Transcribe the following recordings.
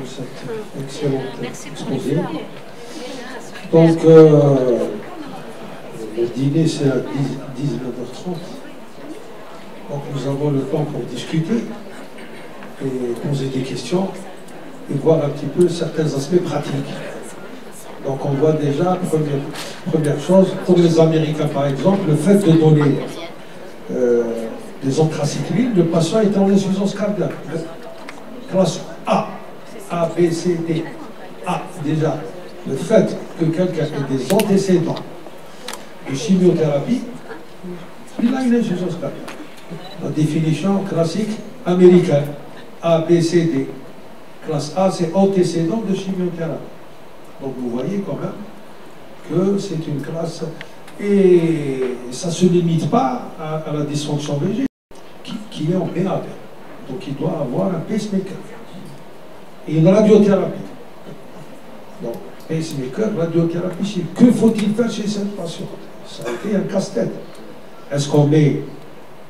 cette excellente exposé. Donc, le dîner, c'est à 19h30. Donc, nous avons le temps pour discuter et poser des questions et voir un petit peu certains aspects pratiques. Donc, on voit déjà, première chose, pour les Américains, par exemple, le fait de donner des anthracyclines, le patient est en insuffisance cardiaque. Classe A, A, B, C, D. A, déjà, le fait que quelqu'un ait des antécédents de chimiothérapie, il a une insuffisance cardiaque. La définition classique américaine, A, B, C, D. Classe A, c'est antécédent de chimiothérapie. Donc vous voyez quand même que c'est une classe, et ça ne se limite pas à la dysfonction VG, qui est en PAP. Donc il doit avoir un pacemaker et une radiothérapie. Donc pacemaker, radiothérapie, que faut-il faire chez cette patiente? Ça a été un casse-tête. Est-ce qu'on met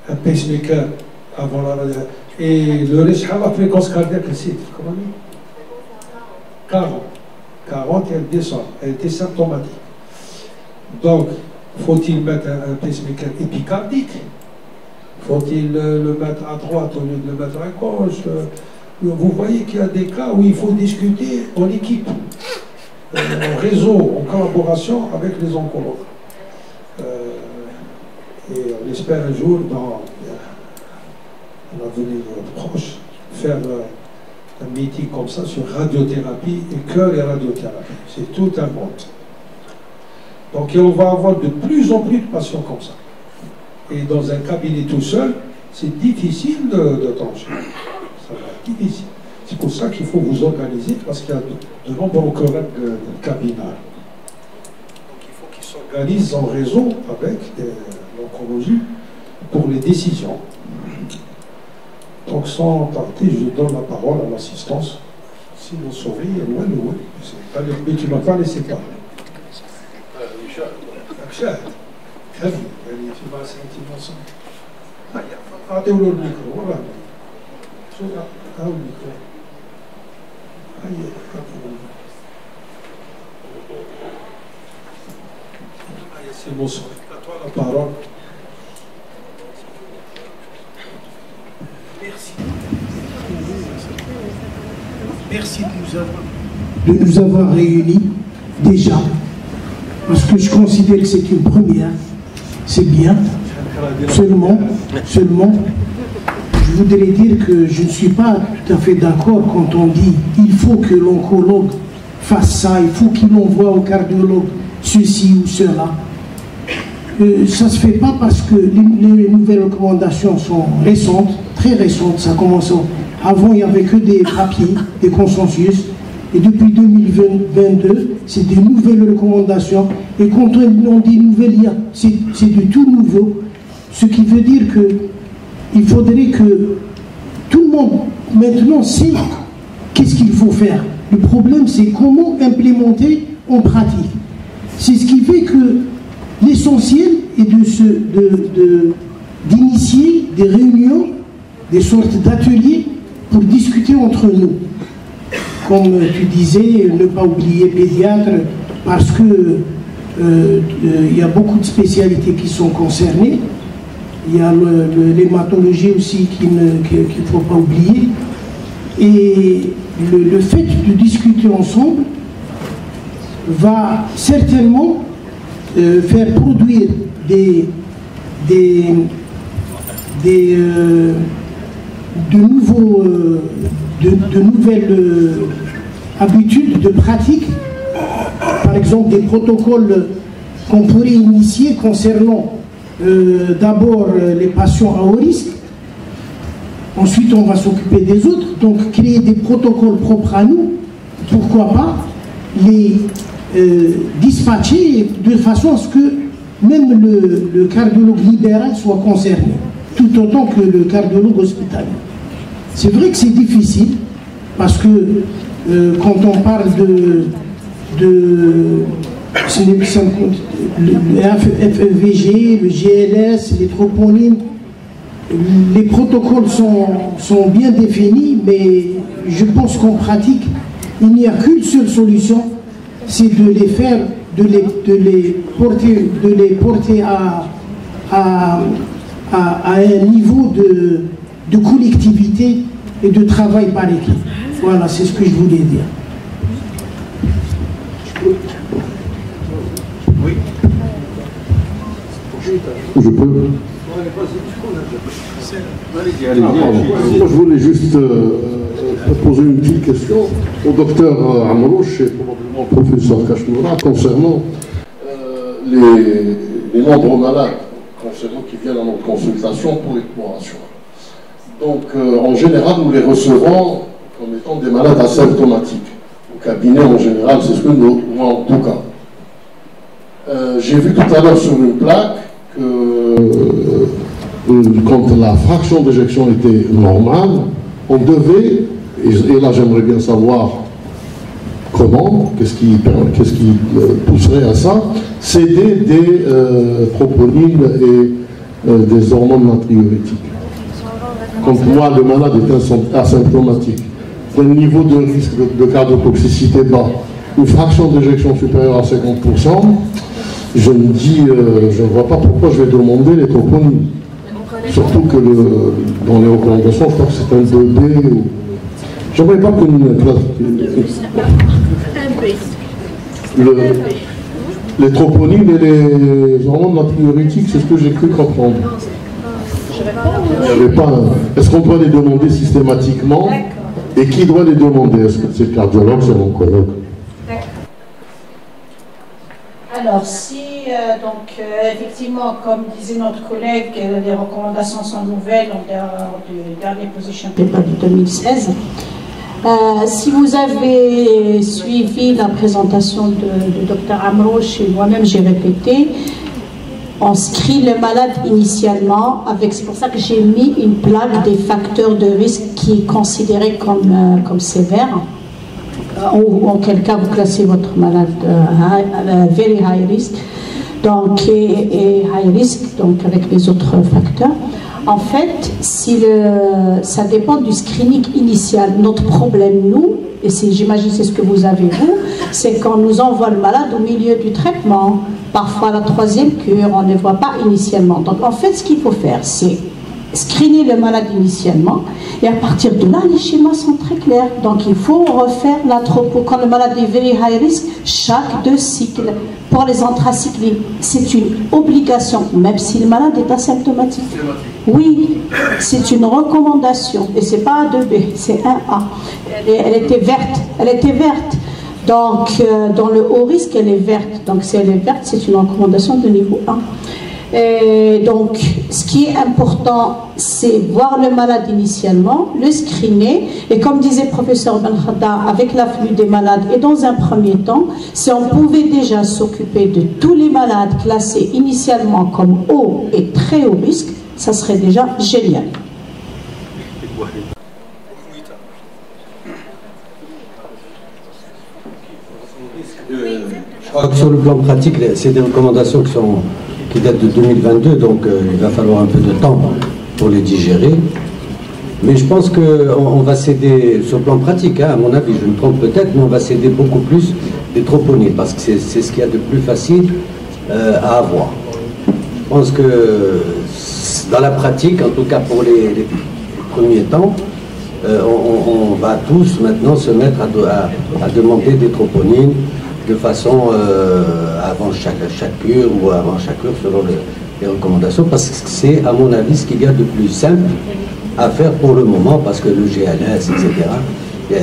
un pacemaker avant la radiothérapie? Et le risque à la fréquence cardiaque, c'est comment on dit 40. 40, elle descend, elle était symptomatique. Donc, faut-il mettre un pacemaker épicardique? Faut-il le mettre à droite au lieu de le mettre à gauche? Vous voyez qu'il y a des cas où il faut discuter en équipe, en réseau, en collaboration avec les oncologues. Et on espère un jour, dans l'avenir proche, faire un meeting comme ça sur radiothérapie et cœur et radiothérapie. C'est tout un monde. Donc on va avoir de plus en plus de patients comme ça. Et dans un cabinet tout seul, c'est difficile de trancher. Ça va être difficile. C'est pour ça qu'il faut vous organiser, parce qu'il y a de nombreux collègues cabinets. Donc il faut qu'ils s'organisent en réseau avec l'oncologie pour les décisions. Donc sans tarder, je donne la parole à l'assistance. Si vous saurez, mais tu ne m'as pas laissé parler. Très bien. Tu vas sentir ensemble. Regardez le micro, voilà. Ah, le micro. C'est bon, à toi la parole. Merci de nous avoir réunis déjà, parce que je considère que c'est une première, c'est bien. Seulement, je voudrais dire que je ne suis pas tout à fait d'accord quand on dit il faut que l'oncologue fasse ça, il faut qu'il envoie au cardiologue ceci ou cela. Ça ne se fait pas parce que les nouvelles recommandations sont récentes, très récentes. Ça commence avant, il n'y avait que des papiers, des consensus. Et depuis 2022, c'est des nouvelles recommandations. Et quand on dit nouvelles, c'est du tout nouveau. Ce qui veut dire qu'il faudrait que tout le monde maintenant sait qu'est-ce qu'il faut faire. Le problème, c'est comment implémenter en pratique. C'est ce qui fait que l'essentiel est d'initier des réunions, des sortes d'ateliers pour discuter entre nous. Comme tu disais, ne pas oublier pédiatre, parce que il y a beaucoup de spécialités qui sont concernées. Il y a l'hématologie aussi qu'il ne faut pas oublier. Et le fait de discuter ensemble va certainement faire produire de nouvelles habitudes de pratique, par exemple des protocoles qu'on pourrait initier concernant d'abord les patients à haut risque, ensuite on va s'occuper des autres, donc créer des protocoles propres à nous, pourquoi pas les dispatcher de façon à ce que même le cardiologue libéral soit concerné, tout autant que le cardiologue hospitalier. C'est vrai que c'est difficile, parce que quand on parle le FEVG, le GLS, les troponines, les protocoles sont bien définis, mais je pense qu'en pratique, Il n'y a qu'une seule solution, c'est de les faire, de les porter à un niveau de collectivité et de travail par équipe. Voilà, c'est ce que je voulais dire. Oui. Je peux. Moi, je voulais juste poser une petite question au docteur Amrouche et probablement au professeur Kachnoura concernant les nombreux malades qui viennent à notre consultation pour exploration. Donc, en général, nous les recevons comme étant des malades asymptomatiques. Au cabinet, en général, c'est ce que nous, moi en tout cas. J'ai vu tout à l'heure sur une plaque que quand la fraction d'éjection était normale, on devait, et là j'aimerais bien savoir comment, qu'est-ce qui pousserait à ça, céder des troponines et des hormones natriurétiques. Quand moi, le malade est asymptomatique, d'un niveau de risque de cardiotoxicité bas, une fraction d'éjection supérieure à 50%, je me dis, je ne vois pas pourquoi je vais demander les troponines. Surtout que dans les recommandations, je crois que c'est un 2B. J'aimerais pas que les troponines et les hormones natriurétiques, c'est ce que j'ai cru comprendre. Est-ce qu'on doit les demander systématiquement? Et qui doit les demander? Est-ce que c'est le cardiologue, c'est l'oncologue? Alors, si, effectivement, comme disait notre collègue, les recommandations sont nouvelles en dehors du dernier position paper de 2016. Si vous avez suivi la présentation de Dr Amrouche, et moi-même j'ai répété, on screen le malade initialement, c'est pour ça que j'ai mis une plaque des facteurs de risque qui est considérée comme sévère. Ou en quel cas vous classez votre malade very high risk, donc et high risk, donc avec les autres facteurs. En fait, ça dépend du screening initial. Notre problème, nous, et j'imagine c'est ce que vous avez vous, c'est qu'on nous envoie le malade au milieu du traitement. Parfois la troisième cure, on ne les voit pas initialement. Donc en fait, ce qu'il faut faire, c'est screener le malade initialement, et à partir de là, les schémas sont très clairs. Donc il faut refaire la tropo. Quand le malade est very high risk, chaque 2 cycles, pour les anthracyclines, c'est une obligation, même si le malade est asymptomatique. Oui, c'est une recommandation, et c'est pas un 2B, c'est un A. Elle était verte. Donc, dans le haut risque, elle est verte. Donc, si elle est verte, c'est une recommandation de niveau 1. Et donc, ce qui est important, c'est voir le malade initialement, le screener, et comme disait le professeur Ben Khada, avec l'afflux des malades, et dans un premier temps, si on pouvait déjà s'occuper de tous les malades classés initialement comme haut et très haut risque, ça serait déjà génial. Je crois que sur le plan pratique, c'est des recommandations qui datent de 2022, donc il va falloir un peu de temps pour les digérer. Mais je pense qu'on va céder, sur le plan pratique, à mon avis, je me trompe peut-être, mais on va céder beaucoup plus des troponines, parce que c'est ce qu'il y a de plus facile à avoir. Je pense que dans la pratique, en tout cas pour les premiers temps, on va tous maintenant se mettre à demander des troponines de façon avant chaque cure ou avant chaque cure selon les recommandations, parce que c'est à mon avis ce qu'il y a de plus simple à faire pour le moment, parce que le GLS, etc.,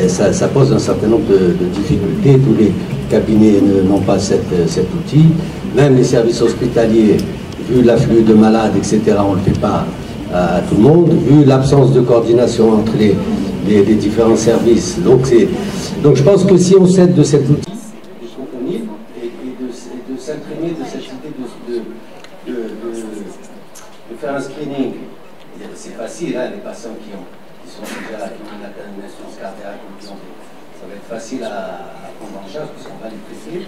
ça pose un certain nombre de difficultés. Tous les cabinets n'ont pas cet outil, même les services hospitaliers, vu l'afflux de malades, etc., on ne le fait pas à tout le monde, vu l'absence de coordination entre les différents services. Donc je pense que si on s'aide de cet outil, de s'imprégner de cette idée de faire un screening, c'est facile, hein, les patients qui ont une insuffisance cardiaque, ça va être facile à prendre en charge puisqu'on va les traiter.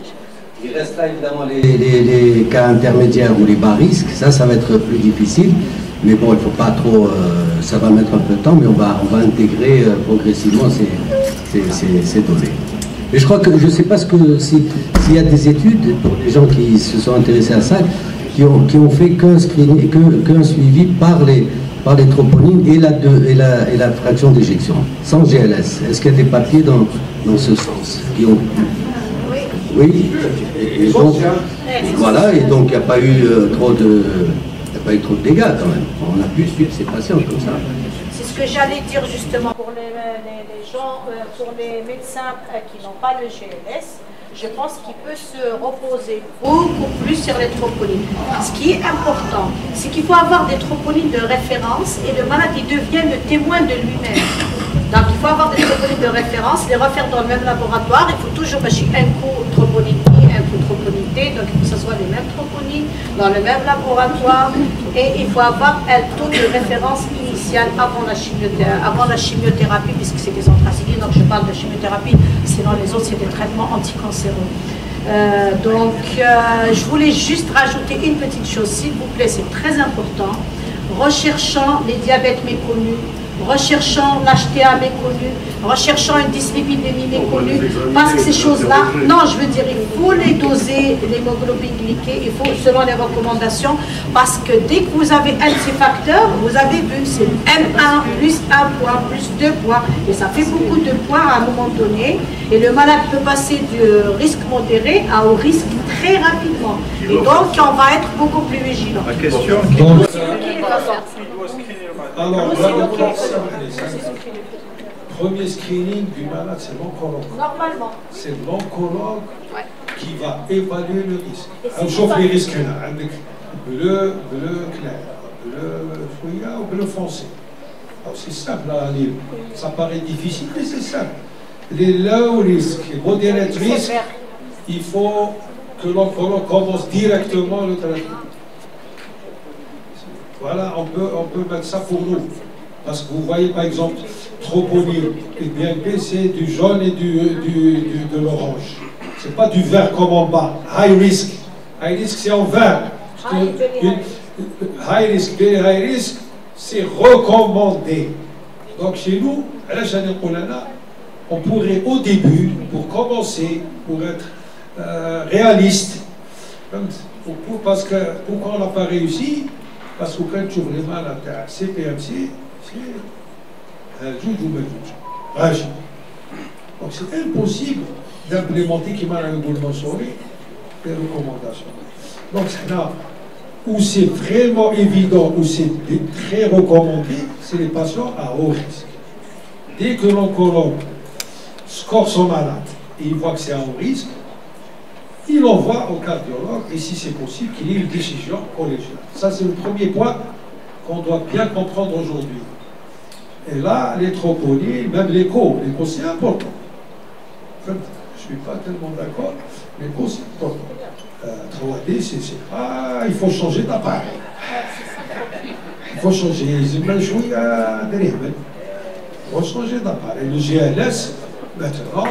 Il restera évidemment les cas intermédiaires ou les bas risques, ça va être plus difficile, mais bon, il ne faut pas trop, ça va mettre un peu de temps, mais on va intégrer progressivement ces ces données. Mais je crois que, je ne sais pas s'il y a des études, pour les gens qui se sont intéressés à ça, qui ont fait qu'un suivi par les troponymes et la fraction d'éjection, sans GLS. Est-ce qu'il y a des papiers dans ce sens qui ont... Oui. Et donc, voilà, et donc il n'y a pas eu trop de dégâts quand même. On a pu suivre ces patients comme ça. C'est ce que j'allais dire justement pour les gens, pour les médecins qui n'ont pas le GLS. Je pense qu'il peut se reposer beaucoup plus sur les troponymes. Ce qui est important, c'est qu'il faut avoir des troponymes de référence et le malade il devient le témoin de lui-même. Donc il faut avoir des troponymes de référence, les refaire dans le même laboratoire. Il faut toujours mâcher un coup troponine I, un coup troponine T, donc il faut que ce soit les mêmes troponymes dans le même laboratoire. Et il faut avoir un taux de référence initial avant la chimiothérapie, puisque c'est des anthracidiques, donc je parle de chimiothérapie, sinon les autres c'est des traitements anticancéreux. Je voulais juste rajouter une petite chose, s'il vous plaît, c'est très important. Recherchant les diabètes méconnus, recherchant l'HTA méconnu, recherchant une dyslipidémie méconnue, parce que ces choses-là, non, je veux dire, il faut les doser, l'hémoglobine glyquée, il faut, selon les recommandations, parce que dès que vous avez un de ces facteurs, vous avez vu, c'est M1 plus 1 point, plus 2 points, et ça fait beaucoup de points à un moment donné, et le malade peut passer du risque modéré au risque très rapidement. Et donc, on va être beaucoup plus vigilant. La question alors, premier screening du malade, c'est l'oncologue. Normalement. C'est l'oncologue qui va évaluer le risque. On chauffe les risques là, avec bleu clair, bleu fouillat ou bleu foncé. C'est simple à lire. Ça paraît difficile, mais c'est simple. Les low risques, les modérés risques, il faut que l'oncologue commence directement le traitement. Voilà, on peut mettre ça pour nous. Parce que vous voyez par exemple, troponine et BNP, c'est du jaune et de l'orange. C'est pas du vert comme en bas. High risk. High risk, c'est en vert. High risk, very high risk, c'est recommandé. Donc chez nous, on pourrait au début, pour commencer, pour être réaliste, parce que pourquoi on n'a pas réussi? Parce que quand tu ouvres les malades à CPMC, c'est un juge ou un juge. Donc c'est impossible d'implémenter qui m'a mentionné les recommandations. Donc c'est là où c'est vraiment évident, où c'est très recommandé, c'est les patients à haut risque. Dès que l'oncologue score son malade et il voit que c'est à haut risque, il envoie au cardiologue et si c'est possible qu'il y ait une décision collégiale. Ça c'est le premier point qu'on doit bien comprendre aujourd'hui. Et là, les troponymes, même l'écho c'est important. En fait, je ne suis pas tellement d'accord, l'écho c'est important. 3D, c'est pas, il faut changer d'appareil. Il faut changer, il faut changer d'appareil. Le GLS, maintenant,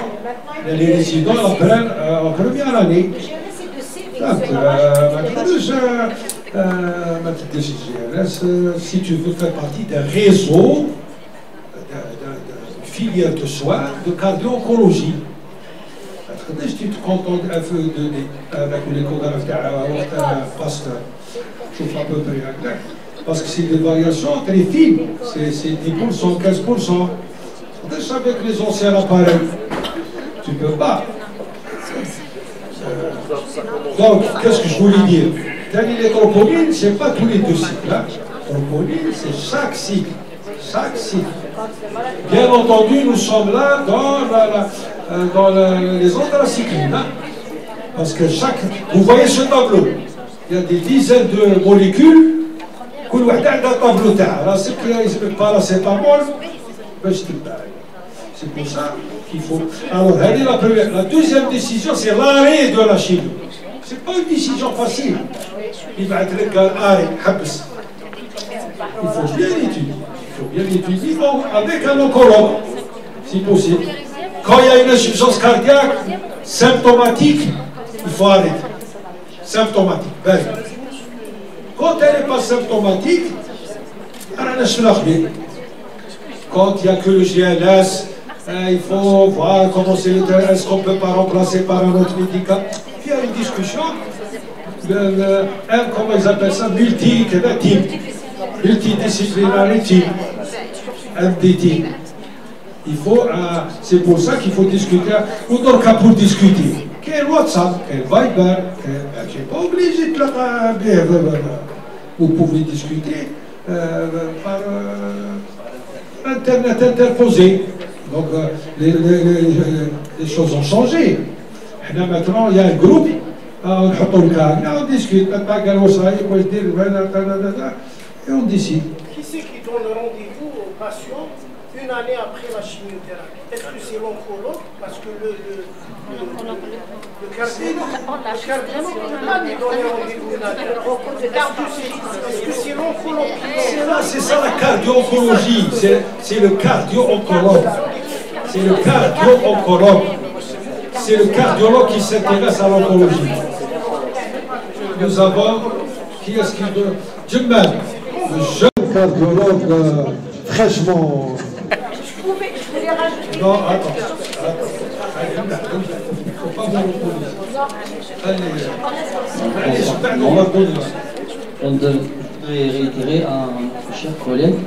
les résidents l'apprennent en première année. Si tu veux faire partie d'un réseau, d'une filière de soins, de cardio-oncologie. قداش تكونطون avec l'échographie تاع Pasteur شوف à peu près هكذاك parce que c'est des variations très fines, c'est 10%, 15%. قداش avec les anciens appareils tu ne peux pas. Donc qu'est-ce que je voulais dire? Les troponines, c'est pas tous les 2 cycles. Troponine, c'est chaque cycle. Chaque cycle. Bien entendu, nous sommes là dans les anthracyclines. Parce que vous voyez ce tableau, il y a des dizaines de molécules. C'est pour ça qu'il faut. Alors, la deuxième décision, c'est l'arrêt de la chimie. Ce n'est pas une décision facile. Il va être arrêt, habs. Il faut bien étudier. Il faut bien étudier avec un oncologue, si possible. Quand il y a une insuffisance cardiaque symptomatique, il faut arrêter. Symptomatique. Ben. Quand elle n'est pas symptomatique, quand il n'y a que le GLS, il faut voir comment c'est le terrain, est-ce qu'on ne peut pas remplacer par un autre médicament. Il y a une discussion, comment ils appellent ça, multidisciplinarity, MDT. Il faut, c'est pour ça qu'il faut discuter, ou donc pour discuter. Quel WhatsApp, quel Viber, je n'ai pas obligé de le vous pouvez discuter par Internet interposé. Donc les choses ont changé. Maintenant, il y a un groupe, on discute, et on décide. Qui c'est qui donne le rendez-vous aux patients une année après la chimiothérapie? Est-ce que c'est l'oncologue? Parce que le cardiologue n'a pas donné rendez-vous une année. Est-ce que c'est l'oncologue? C'est ça la cardio-oncologie, c'est le cardio-oncologue. C'est le cardio-oncologue. C'est le cardiologue qui s'intéresse à l'oncologie. Nous avons, qui est-ce qui veut? Jumel, le jeune cardiologue fraîchement. Je voulais rajouter. Non, attends. Il ne faut pas voir l'opposition. Allez, on va donner. Je voudrais réitérer à notre cher collègue,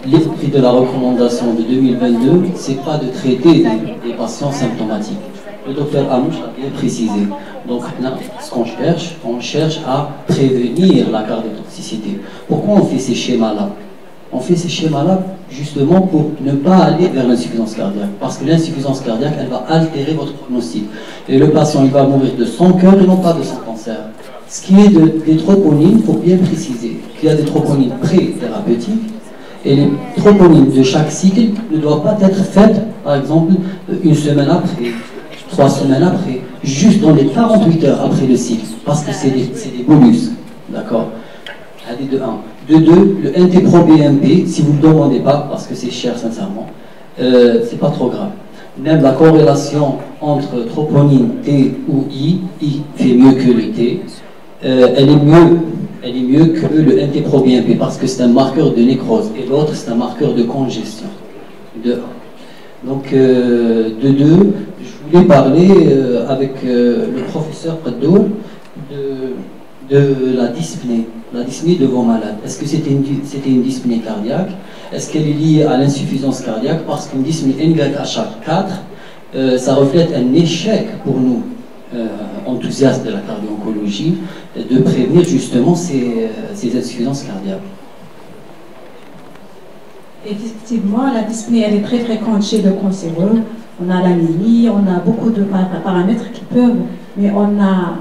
l'esprit de la recommandation de 2022, c'est pas de traiter des patients symptomatiques. Le docteur Amouche a bien précisé. Donc là, ce qu'on cherche, on cherche à prévenir la cardiotoxicité. Pourquoi on fait ces schémas-là? On fait ces schémas-là justement pour ne pas aller vers l'insuffisance cardiaque. Parce que l'insuffisance cardiaque, elle va altérer votre pronostic. Et le patient, il va mourir de son cœur et non pas de son cancer. Ce qui est des troponines, il faut bien préciser qu'il y a des troponines pré-thérapeutiques et les troponines de chaque cycle ne doivent pas être faites, par exemple, une semaine après, 3 semaines après, juste dans les 48 heures après le cycle, parce que c'est des bonus, d'accord? Allez, de 1. De 2, le NT-proBNP, si vous ne le demandez pas, parce que c'est cher sincèrement, c'est pas trop grave. Même la corrélation entre troponine T ou I fait mieux que le T, elle est mieux que le NT-proBNP parce que c'est un marqueur de nécrose et l'autre c'est un marqueur de congestion. De 1. Donc de 2, je voulais parler avec le professeur Qadour de la dyspnée de vos malades. Est-ce que c'était une dyspnée cardiaque? Est-ce qu'elle est liée à l'insuffisance cardiaque? Parce qu'une dyspnée NYHA4, ça reflète un échec pour nous, enthousiastes de la cardio-oncologie, de prévenir justement ces insuffisances cardiaques. Effectivement, la dyspnée, elle est très fréquente chez le cancéreux. On a l'anémie, on a beaucoup de paramètres qui peuvent, mais on a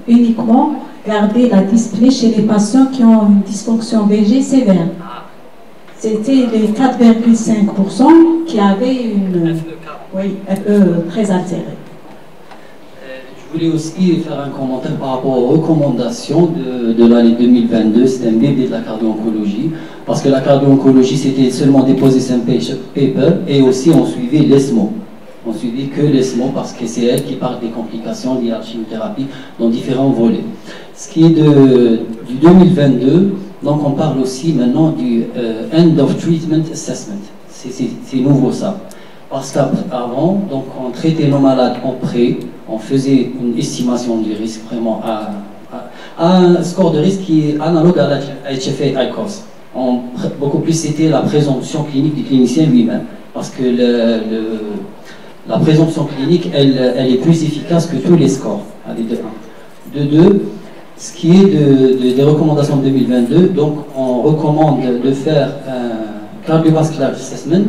uniquement gardé la dyspnée chez les patients qui ont une dysfonction VG sévère. C'était les 4,5% qui avaient une FE très altérée. Je voulais aussi faire un commentaire par rapport aux recommandations de l'année 2022. C'est un bébé de la cardio-oncologie, parce que la cardio-oncologie, c'était seulement déposer un paper, et aussi on suivait l'ESMO. On suivait que l'ESMO, parce que c'est elle qui parle des complications liées à la chimiothérapie dans différents volets. Ce qui est du 2022, donc on parle aussi maintenant du End of Treatment Assessment. C'est nouveau ça. Parce qu'avant, donc on traitait nos malades en pré, on faisait une estimation du risque vraiment à un score de risque qui est analogue à la HFA-ICOS. Beaucoup plus c'était la présomption clinique du clinicien lui-même, parce que la présomption clinique, elle est plus efficace que tous les scores. Allez, de 1. De 2, ce qui est des recommandations de 2022, donc on recommande de faire un cardiovascular assessment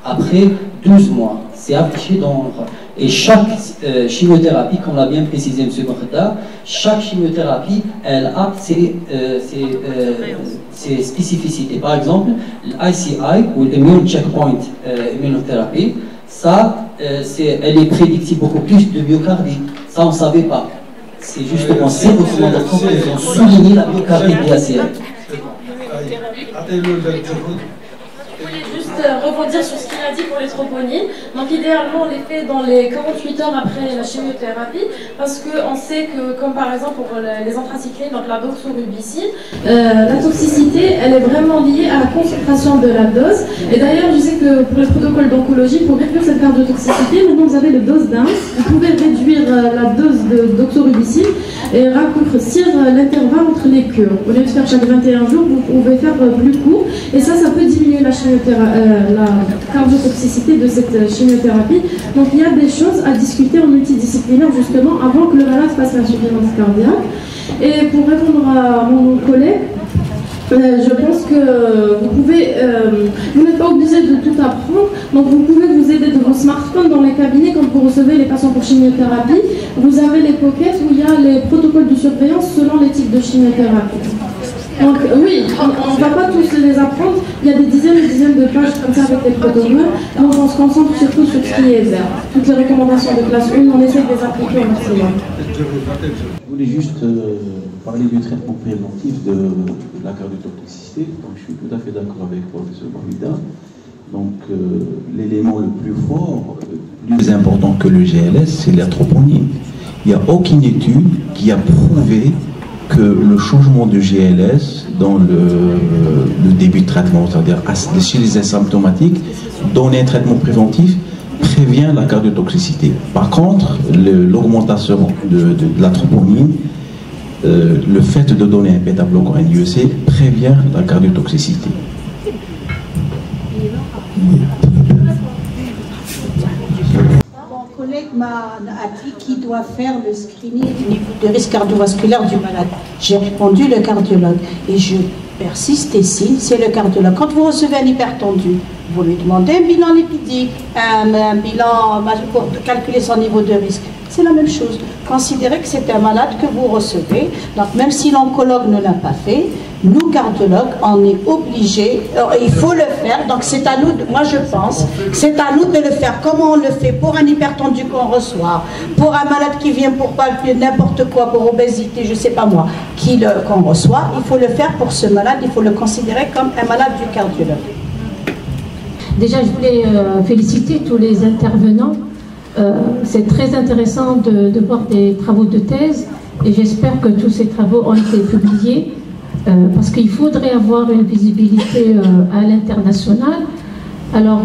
après 12 mois. C'est affiché dans... Et chaque chimiothérapie, comme l'a bien précisé M. Mokhtar, chaque chimiothérapie, elle a ses spécificités. Par exemple, l'ICI, ou l'Immune Checkpoint Immunothérapie, ça, elle est prédictive beaucoup plus de myocardie. Ça, on ne savait pas. C'est justement ces recommandations qui ont souligné la myocardie BACL. Je voulais juste rebondir sur ce qu'il a dit aussi pour les troponines. Donc idéalement, on les fait dans les 48 heures après la chimiothérapie, parce qu'on sait que, comme par exemple pour les anthracyclines, donc la doxorubicine, la toxicité, elle est vraiment liée à la concentration de la dose. Et d'ailleurs, je sais que pour le protocole d'oncologie, pour réduire cette cardiotoxicité, maintenant vous avez le dose d'un. Vous pouvez réduire la dose de doxorubicine et raccourcir l'intervalle entre les cures. Au lieu de faire chaque 21 jours, vous pouvez faire plus court. Et ça peut diminuer la cardiotoxicité de cette chimiothérapie. Donc il y a des choses à discuter en multidisciplinaire justement avant que le malade fasse l'insuffisance cardiaque. Et pour répondre à mon collègue, je pense que vous n'êtes pas obligé de tout apprendre, donc vous pouvez vous aider de vos smartphones dans les cabinets quand vous recevez les patients pour chimiothérapie. Vous avez les pockets où il y a les protocoles de surveillance selon les types de chimiothérapie. Donc oui, on ne va pas tous les apprendre, il y a des dizaines et dizaines de pages comme ça avec les protocoles, donc on se concentre surtout sur ce qui est vert. Toutes les recommandations de classe 1, on essaie de les appliquer au maximum. Je voulais juste parler du traitement préventif de la cardiotoxicité. Donc je suis tout à fait d'accord avec le professeur Bavida. Donc l'élément le plus fort, plus important que le GLS, c'est la troponine. Il n'y a aucune étude qui a prouvé que le changement de GLS dans le début de traitement, c'est-à-dire chez les asymptomatiques, donner un traitement préventif prévient la cardiotoxicité. Par contre, l'augmentation de la troponine, le fait de donner un bêta-bloquant, un IEC, prévient la cardiotoxicité. Mon collègue m'a dit qu'il doit faire le screening du niveau de risque cardiovasculaire du malade. J'ai répondu le cardiologue et je persiste et signe, c'est le cardiologue. Quand vous recevez un hypertendu, vous lui demandez un bilan lipidique, un bilan pour calculer son niveau de risque. C'est la même chose. Considérez que c'est un malade que vous recevez. Donc même si l'oncologue ne l'a pas fait, nous cardiologues, on est obligés, il faut le faire. Donc c'est à nous, moi je pense, c'est à nous de le faire. Comment on le fait pour un hypertendu qu'on reçoit, pour un malade qui vient pour palper n'importe quoi, pour obésité, je sais pas moi, qu'on reçoit, il faut le faire pour ce malade, il faut le considérer comme un malade du cardiologue. Déjà, je voulais féliciter tous les intervenants. C'est très intéressant de voir des travaux de thèse et j'espère que tous ces travaux ont été publiés parce qu'il faudrait avoir une visibilité à l'international. Alors,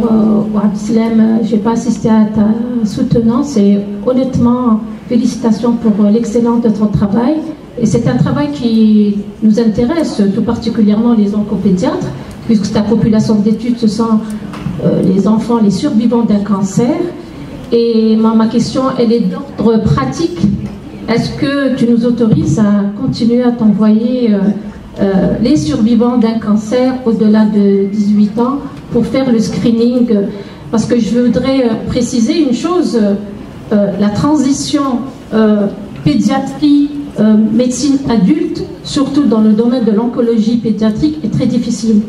Abdeslam, je n'ai pas assisté à ta soutenance et honnêtement, félicitations pour l'excellence de ton travail. Et c'est un travail qui nous intéresse, tout particulièrement les oncopédiatres, puisque ta population d'études, ce sont les enfants, les survivants d'un cancer. Et ma question, elle est d'ordre pratique. Est-ce que tu nous autorises à continuer à t'envoyer les survivants d'un cancer au-delà de 18 ans pour faire le screening? Parce que je voudrais préciser une chose, la transition pédiatrie, médecine adulte, surtout dans le domaine de l'oncologie pédiatrique, est très difficile.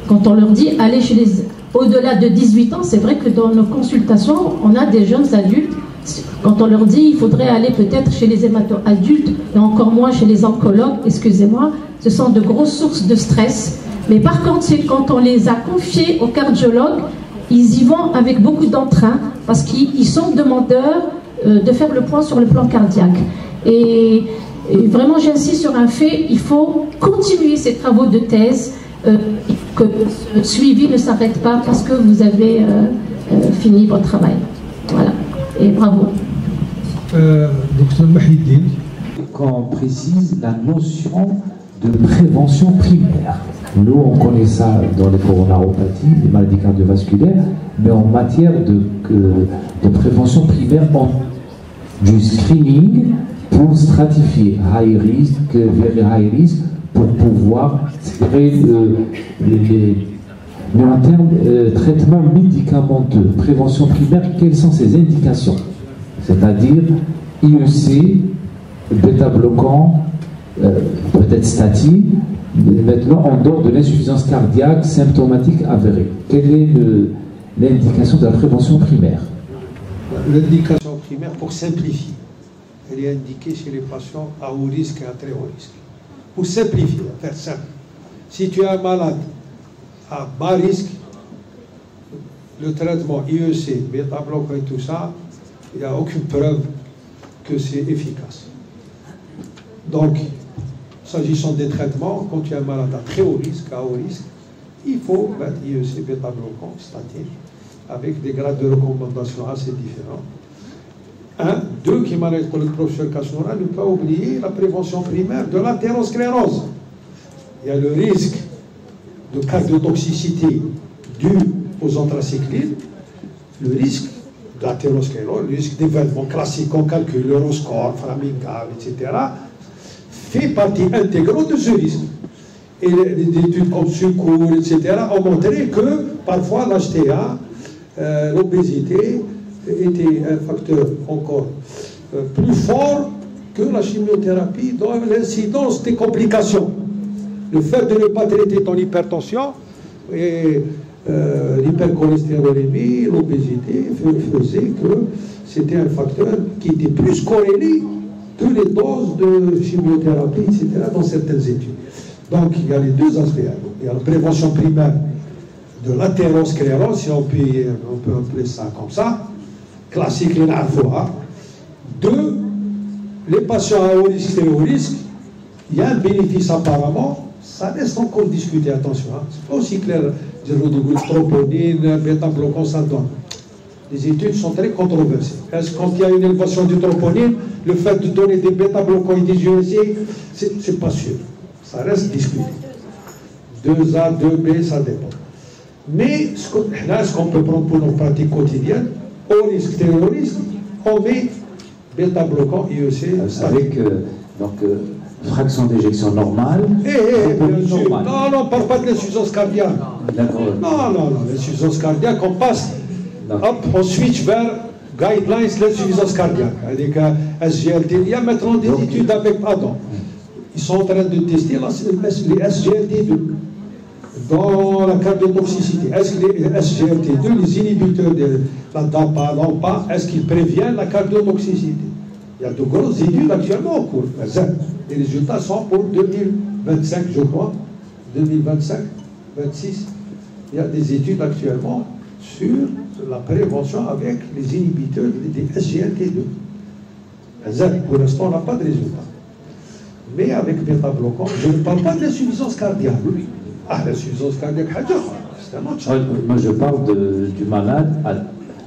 Quand on leur dit allez chez les au-delà de 18 ans, c'est vrai que dans nos consultations, on a des jeunes adultes. Quand on leur dit il faudrait aller peut-être chez les hémato-adultes, et encore moins chez les oncologues, excusez-moi, ce sont de grosses sources de stress. Mais par contre, c'est quand on les a confiés aux cardiologues, ils y vont avec beaucoup d'entrain, parce qu'ils sont demandeurs de faire le point sur le plan cardiaque. Et vraiment, j'insiste sur un fait, il faut continuer ces travaux de thèse, que ce suivi ne s'arrête pas parce que vous avez fini votre travail. Voilà. Et bravo. Docteur Mahidine. Quand on précise la notion de prévention primaire. Nous, on connaît ça dans les coronaropathies, les maladies cardiovasculaires, mais en matière de prévention primaire, du screening pour stratifier high risk, very high risk, pour pouvoir tirer mais en termes de traitement médicamenteux, prévention primaire, quelles sont ces indications? C'est-à-dire IEC, bêta-bloquant, peut-être statine, maintenant en dehors de l'insuffisance cardiaque symptomatique avérée. Quelle est l'indication de la prévention primaire? L'indication primaire, pour simplifier, elle est indiquée chez les patients à haut risque et à très haut risque. Pour simplifier, faire simple, si tu es un malade à bas risque, le traitement IEC, bêta-bloquant et tout ça, il n'y a aucune preuve que c'est efficace. Donc, s'agissant des traitements, quand il y a un malade à très haut risque, il faut mettre IEC, bêta-bloquant, statine, avec des grades de recommandation assez différents. 1. 2, qui m'a dit le professeur Kasnoura, ne pas oublier la prévention primaire de l'athérosclérose. Il y a le risque de cardiotoxicité due aux anthracyclines, le risque d'athérosclérose, le risque d'événements classiques qu'on calcule, l'Euroscore, Framingham, etc., fait partie intégrante de ce risque. Et les études comme Secours, etc., ont montré que parfois l'HTA, l'obésité, était un facteur encore plus fort que la chimiothérapie dans l'incidence des complications. Le fait de ne pas traiter ton hypertension et l'hypercholestérolémie, l'obésité, faisait que c'était un facteur qui était plus corrélé que les doses de chimiothérapie, etc., dans certaines études. Donc il y a les deux aspects. Il y a la prévention primaire de l'athérosclérose, si on peut appeler ça comme ça, classique, les NAFOA. 2, les patients à haut risque et haut risque, il y a un bénéfice apparemment, ça laisse encore discuter, attention, hein. C'est pas aussi clair, troponine, bêta-bloquant, ça donne. Les études sont très controversées. Est-ce quand il y a une élévation du troponine, le fait de donner des bêta-bloquants et des IEC, c'est pas sûr. Ça reste discuté. 2A, 2B, ça dépend. Mais là, ce qu'on peut prendre pour nos pratiques quotidiennes, au risque, terroriste, on met bêta-bloquant, IEC, avec fraction d'éjection normale. Bien sûr. Non, on ne parle pas de l'insuffisance cardiaque. Non, l'insuffisance cardiaque, on passe, hop, on switch vers guidelines l'insuffisance cardiaque. Avec SGLT. Il y a maintenant des études avec Adam. Ils sont en train de tester les SGLT2 dans la cardiotoxicité. Est-ce que les SGLT2, les inhibiteurs de la DAPA, l'AMPA, est-ce qu'ils préviennent la cardiotoxicité? Il y a de grosses études actuellement en cours. Les résultats sont pour 2025, je crois. 2025, 26. Il y a des études actuellement sur la prévention avec les inhibiteurs des SGLT2. Pour l'instant, on n'a pas de résultats. Mais avec bêta-bloquant, je ne parle pas de l'insuffisance cardiaque. L'insuffisance cardiaque, c'est un autre chose. Moi, je parle du malade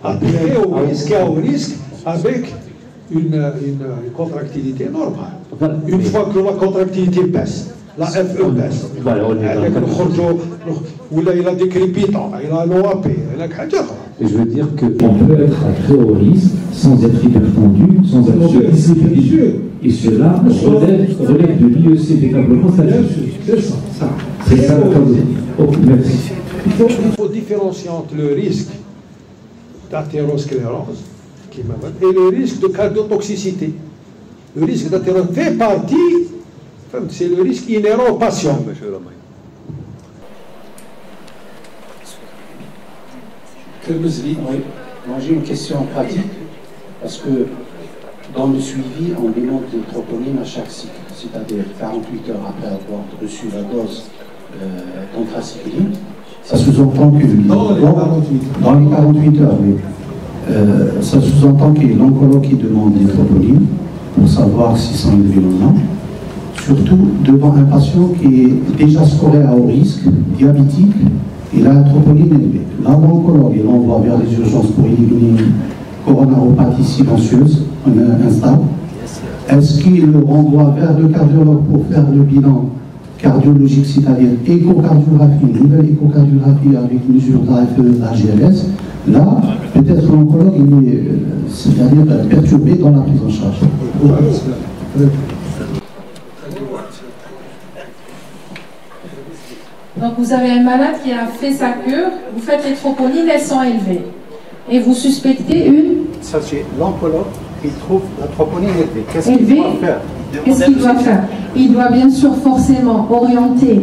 après au risque avec une contractilité normale. Une fois que la contractilité baisse, la FE baisse, avec le khorjo, ou là il a des crépitants, il a l'OAP, il a quelque. Et je veux dire qu'on peut être à très haut risque sans être hypertendu, sans être surglycémique. Et cela relève de l'IEC bêta-bloquant. C'est ça. C'est ça le cas de... Ok, merci. Il faut différencier entre le risque d'athérosclérose et le risque de cardiotoxicité. Le risque d'athérosclérose fait partie, c'est le risque inhérent au patient. Moi j'ai une question pratique, parce que dans le suivi, on demande des troponines à chaque cycle, c'est-à-dire 48 heures après avoir reçu la dose d'anthracycline. Ça sous-entend que dans les 48 heures, ça sous-entend qu'il y a l'oncologue qui demande des troponines pour savoir s'ils sont élevés ou non. Surtout devant un patient qui est déjà scoré à haut risque, diabétique, il a la troponine élevée. Là, l'oncologue, il l'envoie vers les urgences pour éliminer une coronaropathie silencieuse, instable. Est-ce qu'il le renvoie vers le cardiologue pour faire le bilan cardiologique, c'est-à-dire échocardiographie, une nouvelle échocardiographie avec mesure d'AFE, d'AGLS? Là, peut-être l'oncologue est, c'est-à-dire perturbé dans la prise en charge. Donc vous avez un malade qui a fait sa cure, vous faites les troponines, elles sont élevées. Et vous suspectez une... Ça c'est l'oncologue qui trouve la troponine élevée. Qu'est-ce qu'il doit faire? Qu'est-ce qu'il doit faire? Il doit bien sûr forcément orienter.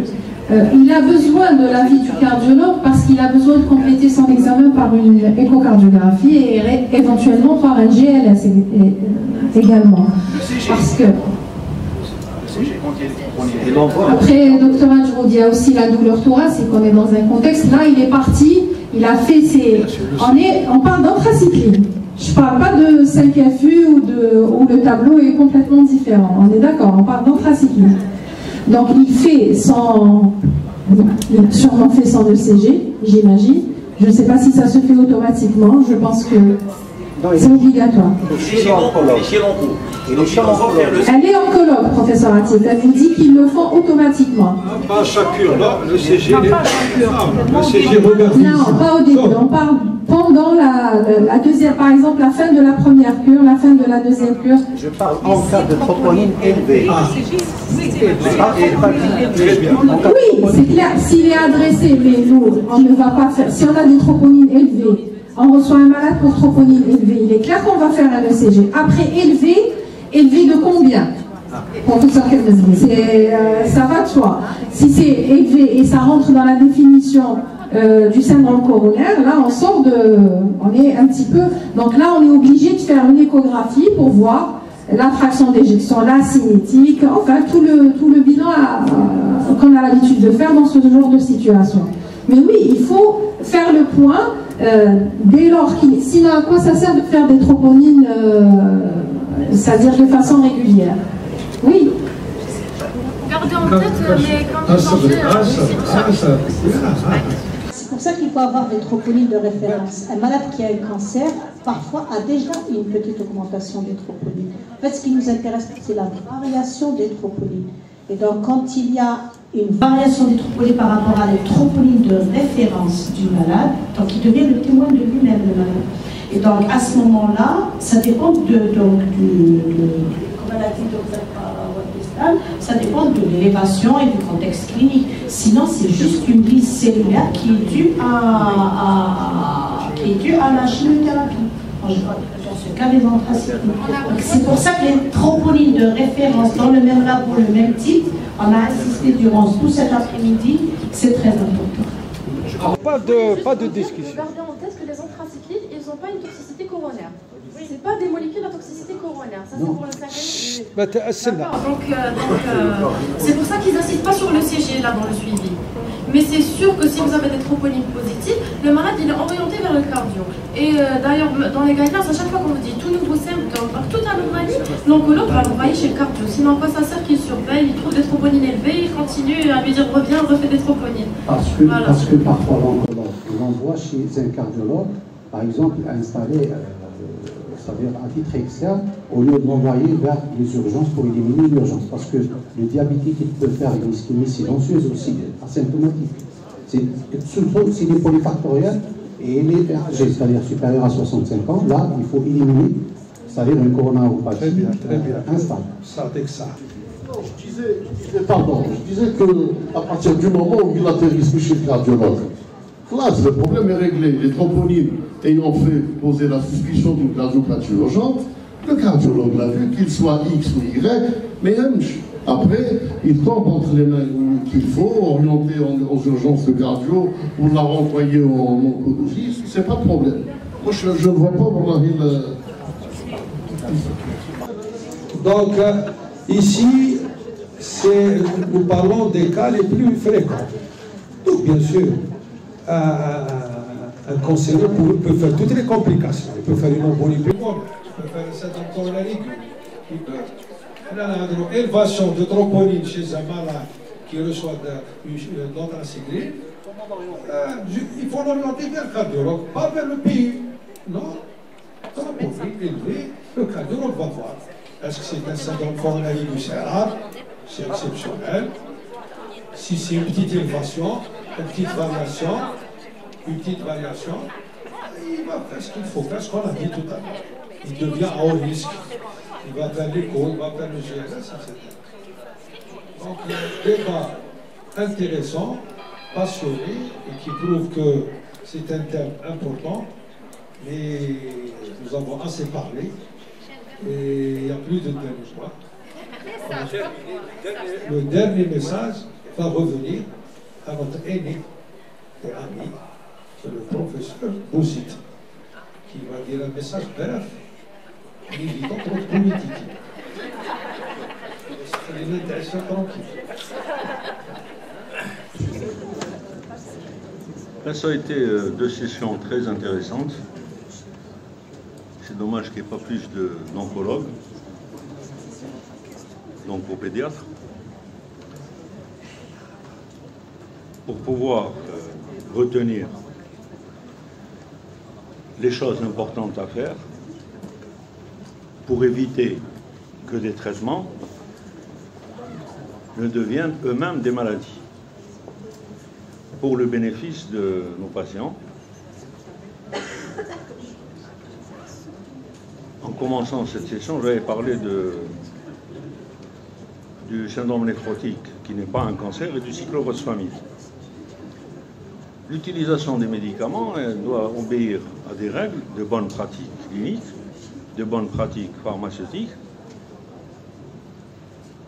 Il a besoin de l'avis du cardiologue parce qu'il a besoin de compléter son examen par une échocardiographie et éventuellement par un GLS également. Parce que... Après, docteur Adjoud, il y a aussi la douleur thoracique, on est dans un contexte. Là, il est parti Il a fait ses... On parle d'anthracycline. Je ne parle pas de 5FU où le tableau est complètement différent. On est d'accord, on parle d'anthracycline. Donc il fait son... Il a sûrement fait son ECG, j'imagine. Je ne sais pas si ça se fait automatiquement. Je pense que c'est obligatoire. Elle est oncologue, professeur Atif. Elle vous dit qu'ils le font automatiquement. Pas à chaque cure, là, le CG, non, pas au début. On parle pendant la deuxième, par exemple, la fin de la première cure, la fin de la deuxième cure. Je parle en cas de troponine élevée. Oui, c'est clair. S'il est adressé, mais nous, on ne va pas faire. Si on a des troponines élevées, on reçoit un malade pour troponine élevée, il est clair qu'on va faire un ECG. Après, élevé de combien? Professeur Kelmezmi, ça va de soi. Si c'est élevé et ça rentre dans la définition du syndrome coronaire, là on sort de... On est un petit peu... Donc là on est obligé de faire une échographie pour voir la fraction d'éjection, la cinétique, enfin tout le bilan qu'on a l'habitude de faire dans ce genre de situation. Mais oui, il faut faire le point dès lors qu'il... Sinon à quoi ça sert de faire des troponines, c'est-à-dire de façon régulière? Oui. Gardez en tête, mais quand c'est pour ça qu'il faut avoir des troponines de référence. Un malade qui a un cancer, parfois, a déjà une petite augmentation des troponines. En fait, ce qui nous intéresse, c'est la variation des troponines. Et donc, quand il y a une variation des troponines par rapport à les troponines de référence du malade, donc il devient le témoin de lui-même, le malade. Et donc, à ce moment-là, ça dépend ça dépend de l'élévation et du contexte clinique. Sinon, c'est juste une lise cellulaire qui est due à la chimiothérapie. Dans ce cas, les anthracyclines. C'est pour ça que les troponines de référence dans le même labo, le même type, on a insisté durant tout cet après-midi, c'est très important. Pas de discussion. Gardez en tête que les anthracyclines, ils n'ont pas une toxicité coronaire. C'est pas des molécules à toxicité coronaire. Ça, c'est pour le syndrome. Donc c'est pour ça qu'ils n'insistent pas sur le CG là dans le suivi. Mais c'est sûr que si vous avez des troponines positives, le malade il est orienté vers le cardio. Et d'ailleurs, dans les guidelines, à chaque fois qu'on vous dit tout nouveau symptôme, toute anomalie, l'oncologue va l'envoyer chez le cardio. Sinon, quoi ça sert qu'il surveille, il trouve des troponines élevées, il continue à lui dire reviens, refais des troponines. Parce que parfois l'oncologue, on l'envoie chez un cardiologue, par exemple, installé c'est-à-dire à titre externe, au lieu de l'envoyer vers les urgences pour éliminer l'urgence. Parce que le diabétique, il peut faire une ischémie silencieuse aussi, asymptomatique. S'il est polyfactoriel et il est âgé, c'est-à-dire supérieur à 65 ans, là, il faut éliminer, c'est-à-dire une coronaropathie instable. Ça avec ça. Je disais qu'à partir du moment où il atterrit chez le cardiologue, là, le problème est réglé. Les troponines ayant fait poser la suspicion d'une cardiopathie urgente, le cardiologue l'a vu, qu'il soit X ou Y, mais après, il tombe entre les mains qu'il faut, orienter aux urgences de cardio, ou la renvoyer en oncologie, c'est pas de problème. Moi, je ne vois pas pour la ville. Donc, ici, nous parlons des cas les plus fréquents. Donc, bien sûr, un conseiller peut faire toutes les complications. Il peut faire une embolie pulmonaire, il peut faire un syndrome coronarique, il peut faire une élévation de troponine chez un malade qui reçoit de l'anthracycline. Il faut l'orienter vers le cardiologue, pas vers le PU. Non, troponine élevée, le cardiologue va voir. Est-ce que c'est un syndrome coronarique du CRA? C'est exceptionnel. Si c'est une petite élévation, une petite variation, il va faire ce qu'il faut faire, ce qu'on a dit tout à l'heure. Il devient à haut risque. Il va faire l'écho, il va faire le GLS, etc. Donc, un débat intéressant, passionné, et qui prouve que c'est un thème important, mais nous avons assez parlé, et il n'y a plus de dernier choix. Le dernier message va revenir à notre aîné et ami, c'est le professeur Bouzid, qui va dire un message bref, évitant trop de politique. C'est une interaction tranquille. Ça a été 2 sessions très intéressantes. C'est dommage qu'il n'y ait pas plus d'oncologues, d'oncopédiatres, pour pouvoir retenir les choses importantes à faire, pour éviter que des traitements ne deviennent eux-mêmes des maladies. Pour le bénéfice de nos patients, en commençant cette session, j'avais parlé du syndrome néphrotique, qui n'est pas un cancer, et du cyclophosphamide. L'utilisation des médicaments doit obéir à des règles de bonnes pratiques cliniques, de bonnes pratiques pharmaceutiques,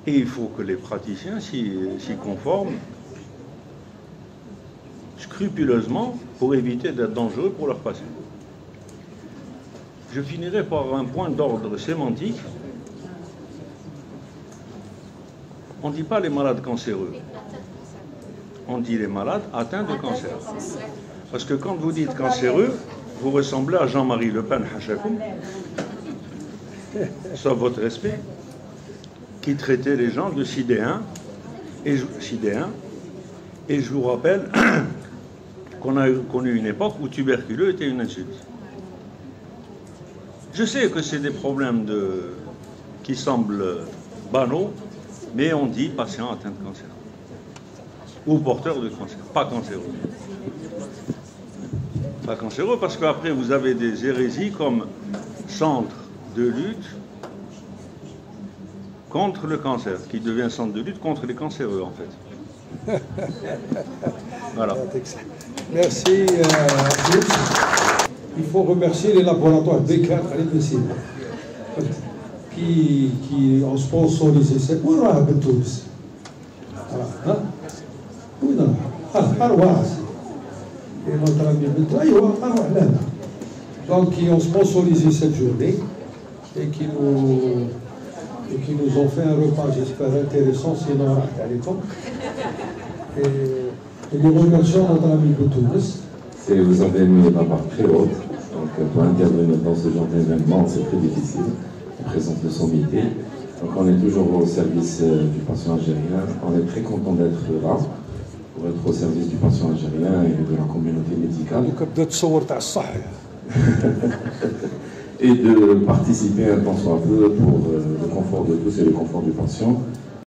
et il faut que les praticiens s'y conforment scrupuleusement pour éviter d'être dangereux pour leurs patients. Je finirai par un point d'ordre sémantique. On ne dit pas les malades cancéreux, on dit les malades atteints de cancer. Parce que quand vous dites cancéreux, vous ressemblez à Jean-Marie Le Pen, Hachakoum, sauf votre respect, qui traitait les gens de sidéens, et je vous rappelle qu'on a connu une époque où tuberculeux était une insulte. Je sais que c'est des problèmes qui semblent banaux, mais on dit patient atteint de cancer. Ou porteur de cancer, pas cancéreux. Pas cancéreux parce qu'après vous avez des hérésies comme centre de lutte contre le cancer, qui devient centre de lutte contre les cancéreux en fait. Voilà. Merci. Il faut remercier les laboratoires Becker qui ont sponsorisé cette. Donc qui ont sponsorisé cette journée et qui nous ont fait un repas, j'espère, intéressant, sinon à l'époque. Et nous remercions notre ami Boutounes. Vous avez mis la barre très haute, donc pour intervenir dans ce genre d'événement, c'est très difficile, en présence de sommité. Donc on est toujours au service du patient algérien. On est très content d'être là, pour être au service du patient algérien et de la communauté médicale. Et de participer un tant soit peu pour le confort de tous et le confort du patient.